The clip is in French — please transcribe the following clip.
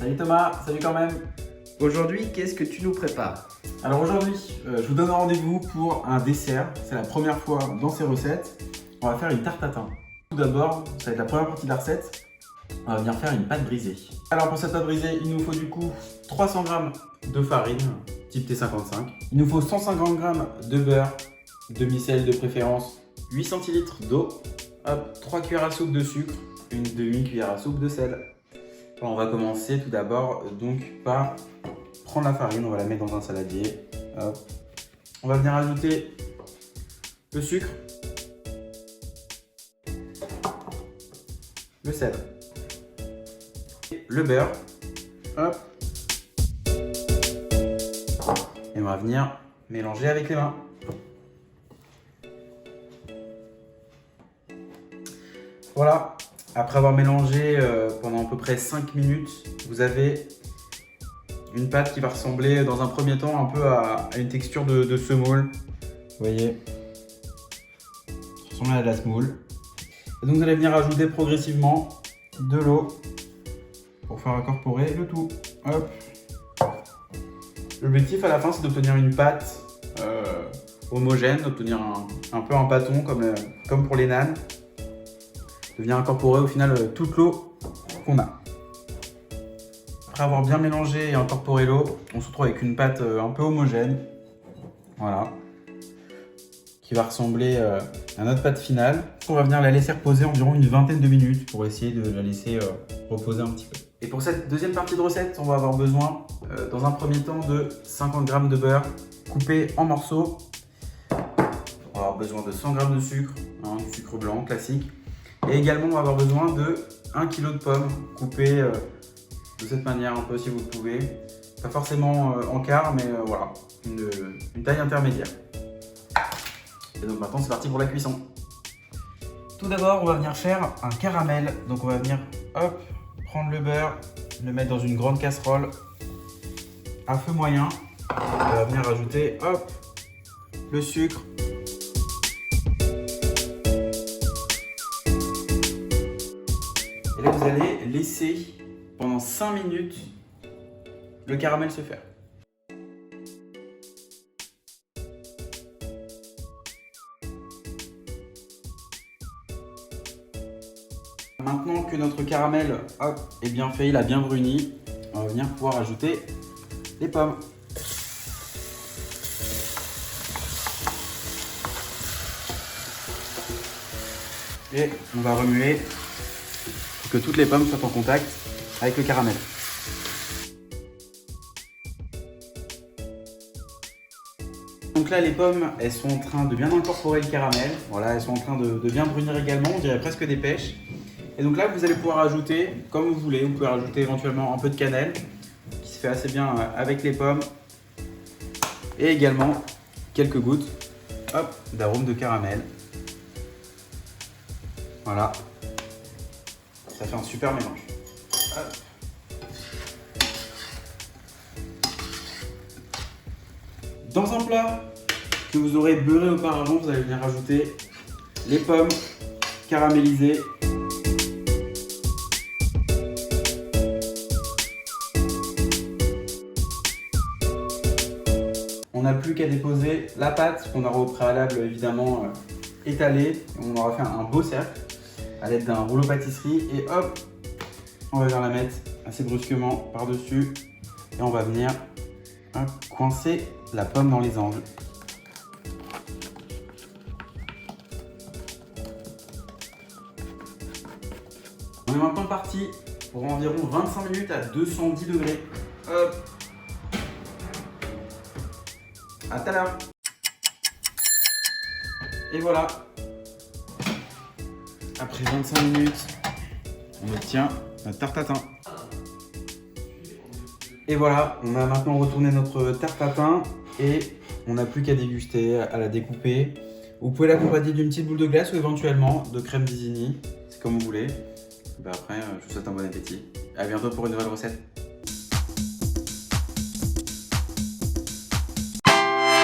Salut Thomas, salut quand même. Aujourd'hui, qu'est-ce que tu nous prépares? Alors aujourd'hui, je vous donne rendez-vous pour un dessert. C'est la première fois dans ces recettes. On va faire une tarte tatin. Tout d'abord, ça va être la première partie de la recette. On va venir faire une pâte brisée. Alors pour cette pâte brisée, il nous faut du coup 300 g de farine, type T55. Il nous faut 150 g de beurre, demi-sel de préférence, 8 centilitres d'eau, 3 cuillères à soupe de sucre, une demi-cuillère à soupe de sel. Alors, on va commencer tout d'abord donc par prendre la farine, on va la mettre dans un saladier. Hop. On va venir ajouter le sucre, le sel, le beurre. Hop. Et on va venir mélanger avec les mains. Voilà, après avoir mélangé pendant à peu près 5 minutes, vous avez une pâte qui va ressembler dans un premier temps un peu à une texture de semoule. Vous voyez, ça ressemble à de la semoule. Et donc vous allez venir ajouter progressivement de l'eau pour faire incorporer le tout. Hop. L'objectif à la fin, c'est d'obtenir une pâte homogène, d'obtenir un peu un pâton comme pour les nanes. De venir incorporer au final toute l'eau qu'on a. Après avoir bien mélangé et incorporé l'eau, on se retrouve avec une pâte un peu homogène. Voilà. Qui va ressembler à notre pâte finale. On va venir la laisser reposer environ une vingtaine de minutes pour essayer de la laisser reposer un petit peu. Et pour cette deuxième partie de recette, on va avoir besoin dans un premier temps de 50 g de beurre coupé en morceaux. On va avoir besoin de 100 g de sucre, du sucre blanc classique. Et également, on va avoir besoin de 1 kg de pommes coupées de cette manière un peu si vous le pouvez. Pas forcément en quart, mais voilà, une taille intermédiaire. Et donc maintenant, c'est parti pour la cuisson. Tout d'abord, on va venir faire un caramel. Donc on va venir, hop, prendre le beurre, le mettre dans une grande casserole à feu moyen. On va venir ajouter, hop, le sucre. Et là, vous allez laisser pendant 5 minutes le caramel se faire. Maintenant que notre caramel est bien fait, il a bien bruni, on va venir pouvoir ajouter les pommes. Et on va remuer pour que toutes les pommes soient en contact avec le caramel. Donc là, les pommes, elles sont en train de bien incorporer le caramel. Voilà, elles sont en train de bien brunir également, on dirait presque des pêches. Et donc là, vous allez pouvoir ajouter, comme vous voulez, vous pouvez rajouter éventuellement un peu de cannelle, qui se fait assez bien avec les pommes. Et également quelques gouttes d'arôme de caramel. Voilà, ça fait un super mélange. Dans un plat que vous aurez beurré auparavant, vous allez venir rajouter les pommes caramélisées. On n'a plus qu'à déposer la pâte qu'on aura au préalable évidemment étalée. On aura fait un beau cercle à l'aide d'un rouleau pâtisserie et hop, on va venir la mettre assez brusquement par-dessus et on va venir coincer la pomme dans les angles. On est maintenant parti pour environ 25 minutes à 210 degrés. Hop. À tout à l'heure. Et voilà. Après 25 minutes, on obtient notre tarte tatin. Et voilà, on a maintenant retourné notre tarte tatin et on n'a plus qu'à déguster, à la découper. Vous pouvez l'accompagner d'une petite boule de glace ou éventuellement de crème d'Isigny, c'est comme vous voulez. Après, je vous souhaite un bon appétit. À bientôt pour une nouvelle recette.